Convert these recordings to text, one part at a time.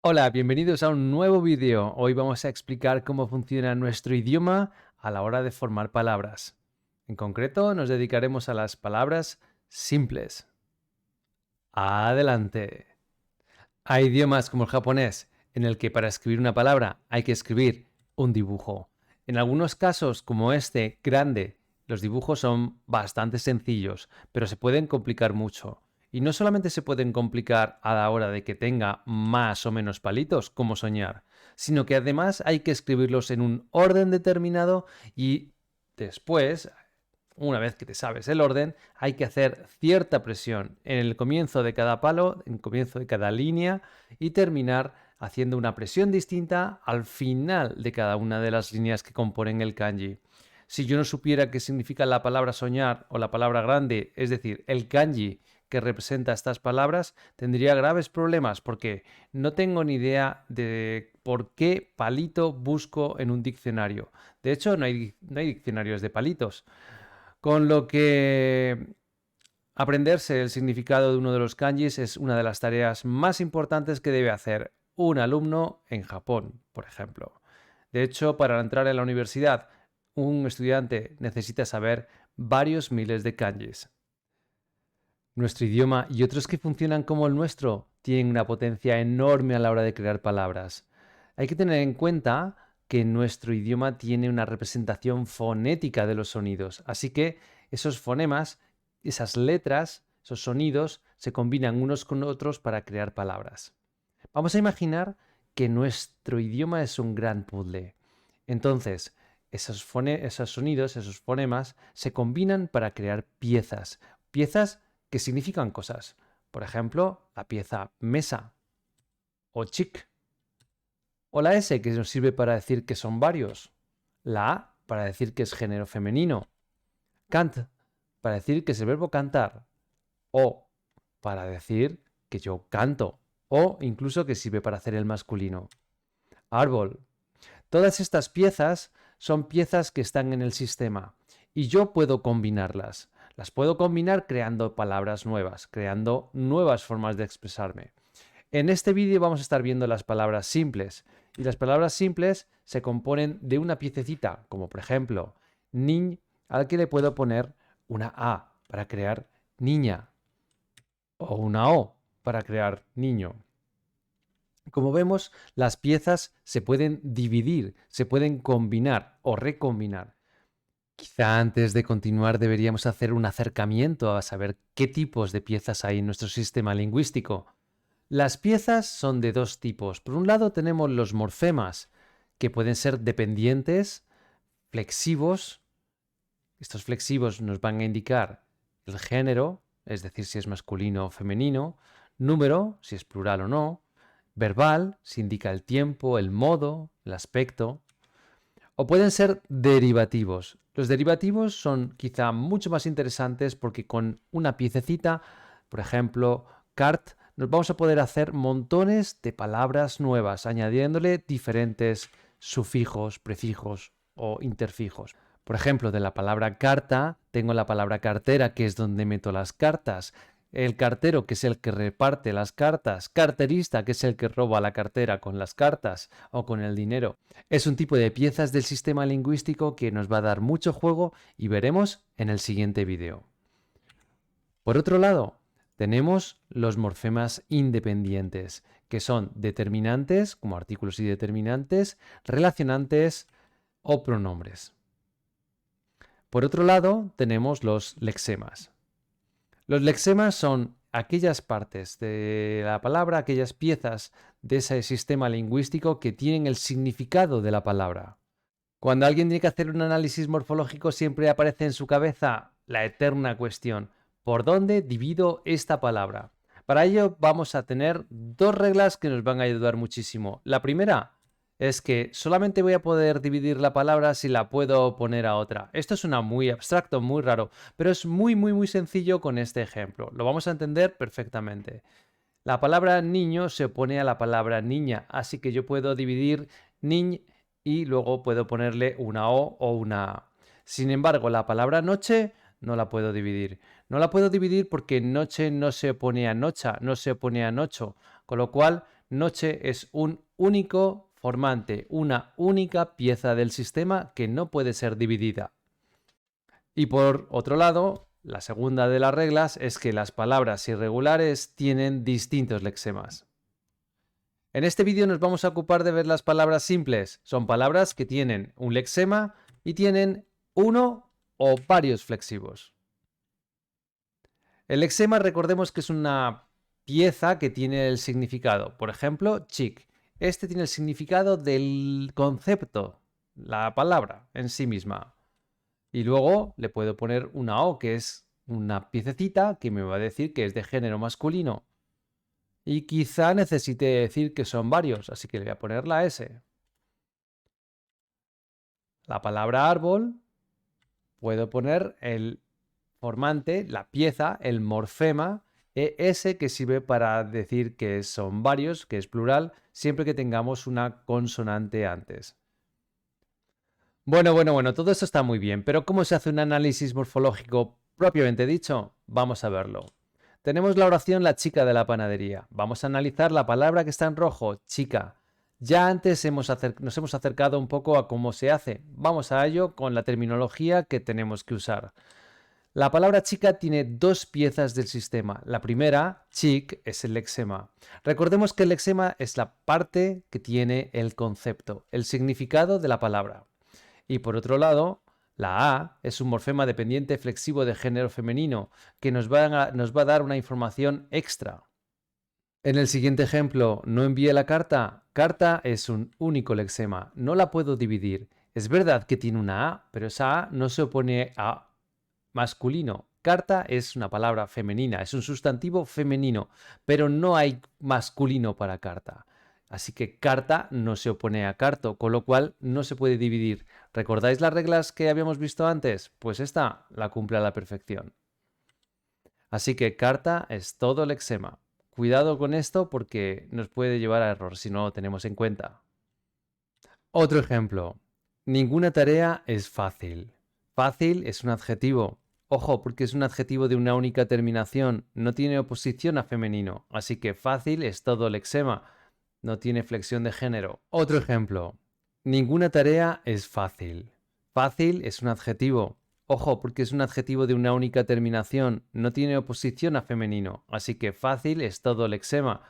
Hola, bienvenidos a un nuevo vídeo. Hoy vamos a explicar cómo funciona nuestro idioma a la hora de formar palabras. En concreto, nos dedicaremos a las palabras simples. Adelante. Hay idiomas como el japonés, en el que para escribir una palabra hay que escribir un dibujo. En algunos casos, como este, grande, los dibujos son bastante sencillos, pero se pueden complicar mucho. Y no solamente se pueden complicar a la hora de que tenga más o menos palitos, como soñar, sino que además hay que escribirlos en un orden determinado y después, una vez que te sabes el orden, hay que hacer cierta presión en el comienzo de cada palo, en el comienzo de cada línea y terminar haciendo una presión distinta al final de cada una de las líneas que componen el kanji. Si yo no supiera qué significa la palabra soñar o la palabra grande, es decir, el kanji que representa estas palabras, tendría graves problemas porque no tengo ni idea de por qué palito busco en un diccionario. De hecho, no hay diccionarios de palitos. Con lo que aprenderse el significado de uno de los kanjis es una de las tareas más importantes que debe hacer un alumno en Japón, por ejemplo. De hecho, para entrar en la universidad, un estudiante necesita saber varios miles de kanjis. Nuestro idioma y otros que funcionan como el nuestro tienen una potencia enorme a la hora de crear palabras. Hay que tener en cuenta que nuestro idioma tiene una representación fonética de los sonidos, así que esos fonemas, esas letras, esos sonidos se combinan unos con otros para crear palabras. Vamos a imaginar que nuestro idioma es un gran puzzle. Entonces, esos sonidos, esos fonemas, se combinan para crear piezas. Piezas que significan cosas. Por ejemplo, la pieza mesa o chic. O la S que nos sirve para decir que son varios. La A para decir que es género femenino. Cant para decir que es el verbo cantar. O para decir que yo canto. O incluso que sirve para hacer el masculino. Árbol. Todas estas piezas son piezas que están en el sistema y yo puedo combinarlas. Las puedo combinar creando palabras nuevas, creando nuevas formas de expresarme. En este vídeo vamos a estar viendo las palabras simples y las palabras simples se componen de una piececita, como por ejemplo, niñ, al que le puedo poner una A para crear niña o una O para crear niño. Como vemos, las piezas se pueden dividir, se pueden combinar o recombinar. Quizá antes de continuar deberíamos hacer un acercamiento a saber qué tipos de piezas hay en nuestro sistema lingüístico. Las piezas son de dos tipos. Por un lado tenemos los morfemas, que pueden ser dependientes, flexivos. Estos flexivos nos van a indicar el género, es decir, si es masculino o femenino, número, si es plural o no, verbal, si indica el tiempo, el modo, el aspecto. O pueden ser derivativos. Los derivativos son quizá mucho más interesantes porque con una piececita, por ejemplo, cart, nos vamos a poder hacer montones de palabras nuevas, añadiéndole diferentes sufijos, prefijos o interfijos. Por ejemplo, de la palabra carta, tengo la palabra cartera, que es donde meto las cartas. El cartero, que es el que reparte las cartas. Carterista, que es el que roba la cartera con las cartas o con el dinero. Es un tipo de piezas del sistema lingüístico que nos va a dar mucho juego y veremos en el siguiente vídeo. Por otro lado, tenemos los morfemas independientes, que son determinantes, como artículos y determinantes, relacionantes o pronombres. Por otro lado, tenemos los lexemas. Los lexemas son aquellas partes de la palabra, aquellas piezas de ese sistema lingüístico que tienen el significado de la palabra. Cuando alguien tiene que hacer un análisis morfológico, siempre aparece en su cabeza la eterna cuestión: ¿por dónde divido esta palabra? Para ello vamos a tener dos reglas que nos van a ayudar muchísimo. La primera es que solamente voy a poder dividir la palabra si la puedo poner a otra. Esto suena muy abstracto, muy raro, pero es muy sencillo con este ejemplo. Lo vamos a entender perfectamente. La palabra niño se opone a la palabra niña, así que yo puedo dividir niñ y luego puedo ponerle una o una a. Sin embargo, la palabra noche no la puedo dividir. No la puedo dividir porque noche no se opone a nocha, no se opone a nocho, con lo cual Noche es un único formante, una única pieza del sistema que no puede ser dividida. Y por otro lado, la segunda de las reglas es que las palabras irregulares tienen distintos lexemas. En este vídeo nos vamos a ocupar de ver las palabras simples. Son palabras que tienen un lexema y tienen uno o varios flexivos. El lexema, recordemos que es una pieza que tiene el significado. Por ejemplo, chic. Este tiene el significado del concepto, la palabra en sí misma. Y luego le puedo poner una O, que es una piececita que me va a decir que es de género masculino. Y quizá necesite decir que son varios, así que le voy a poner la S. La palabra árbol, puedo poner el formante, la pieza, el morfema ES, que sirve para decir que son varios, que es plural, siempre que tengamos una consonante antes. Bueno, todo esto está muy bien, pero ¿cómo se hace un análisis morfológico propiamente dicho? Vamos a verlo. Tenemos la oración la chica de la panadería. Vamos a analizar la palabra que está en rojo, chica. Ya antes nos hemos acercado un poco a cómo se hace. Vamos a ello con la terminología que tenemos que usar. La palabra chica tiene dos piezas del sistema. La primera, chic, es el lexema. Recordemos que el lexema es la parte que tiene el concepto, el significado de la palabra. Y por otro lado, la A es un morfema dependiente flexivo de género femenino que nos va a dar una información extra. En el siguiente ejemplo, no envíe la carta. Carta es un único lexema, no la puedo dividir. Es verdad que tiene una A, pero esa A no se opone a masculino. Carta es una palabra femenina, es un sustantivo femenino, pero no hay masculino para carta. Así que carta no se opone a carto, con lo cual no se puede dividir. ¿Recordáis las reglas que habíamos visto antes? Pues esta la cumple a la perfección. Así que carta es todo lexema. Cuidado con esto porque nos puede llevar a error si no lo tenemos en cuenta. Otro ejemplo. Ninguna tarea es fácil. Fácil es un adjetivo. Ojo, porque es un adjetivo de una única terminación. No tiene oposición a femenino. Así que fácil es todo lexema. No tiene flexión de género. Otro ejemplo. Ninguna tarea es fácil. Fácil es un adjetivo. Ojo, porque es un adjetivo de una única terminación. No tiene oposición a femenino. Así que fácil es todo lexema.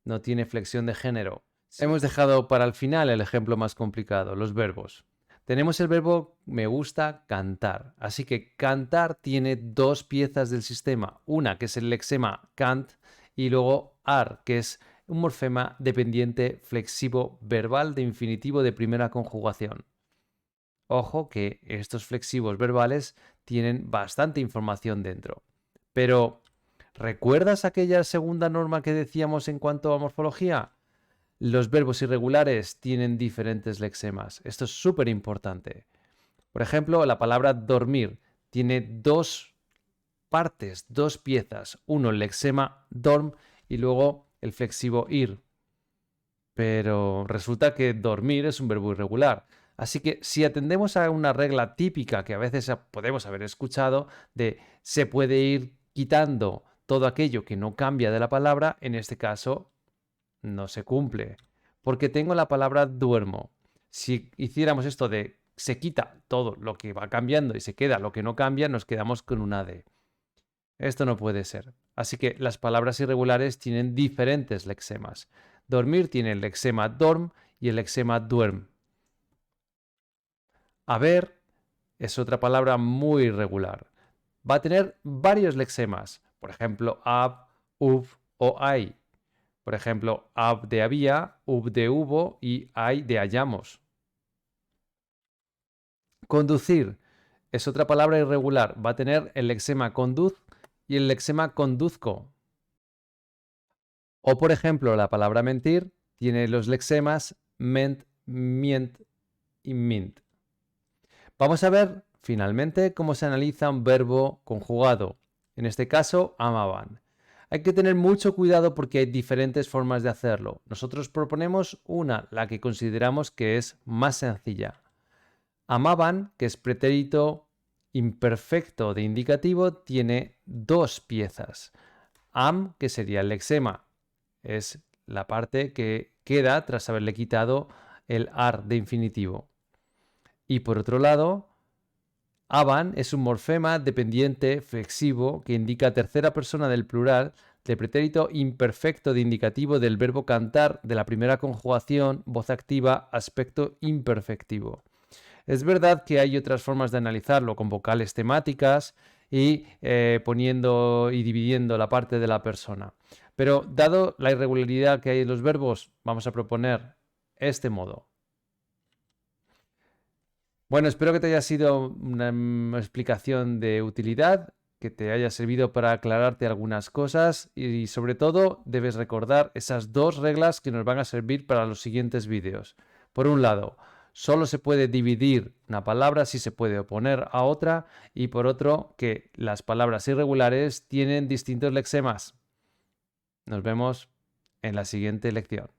No tiene flexión de género. Hemos dejado para el final el ejemplo más complicado, los verbos. Tenemos el verbo me gusta cantar. Así que cantar tiene dos piezas del sistema. Una que es el lexema cant y luego ar, que es un morfema dependiente flexivo verbal de infinitivo de primera conjugación. Ojo que estos flexivos verbales tienen bastante información dentro. Pero, ¿recuerdas aquella segunda norma que decíamos en cuanto a morfología? Los verbos irregulares tienen diferentes lexemas. Esto es súper importante. Por ejemplo, la palabra dormir tiene dos partes, dos piezas. Uno, el lexema dorm y luego el flexivo ir. Pero resulta que dormir es un verbo irregular. Así que si atendemos a una regla típica que a veces podemos haber escuchado de se puede ir quitando todo aquello que no cambia de la palabra, en este caso no se cumple. Porque tengo la palabra duermo. Si hiciéramos esto de se quita todo lo que va cambiando y se queda lo que no cambia, nos quedamos con una D. Esto no puede ser. Así que las palabras irregulares tienen diferentes lexemas. Dormir tiene el lexema dorm y el lexema duerm. Haber es otra palabra muy irregular. Va a tener varios lexemas. Por ejemplo, ab, ub o hay. Por ejemplo, ab de había, ub de hubo y hay de hallamos. Conducir es otra palabra irregular. Va a tener el lexema conduz y el lexema conduzco. O, por ejemplo, la palabra mentir tiene los lexemas ment, mient y mint. Vamos a ver, finalmente, cómo se analiza un verbo conjugado. En este caso, amaban. Hay que tener mucho cuidado porque hay diferentes formas de hacerlo. Nosotros proponemos una, la que consideramos que es más sencilla. Amaban, que es pretérito imperfecto de indicativo, tiene dos piezas. Am, que sería el lexema, es la parte que queda tras haberle quitado el ar de infinitivo. Y por otro lado, aban es un morfema dependiente flexivo que indica tercera persona del plural del pretérito imperfecto de indicativo del verbo cantar de la primera conjugación, voz activa, aspecto imperfectivo. Es verdad que hay otras formas de analizarlo con vocales temáticas y poniendo y dividiendo la parte de la persona. Pero dado la irregularidad que hay en los verbos, vamos a proponer este modo. Bueno, espero que te haya sido una explicación de utilidad, que te haya servido para aclararte algunas cosas y sobre todo debes recordar esas dos reglas que nos van a servir para los siguientes vídeos. Por un lado, solo se puede dividir una palabra si se puede oponer a otra y por otro, que las palabras irregulares tienen distintos lexemas. Nos vemos en la siguiente lección.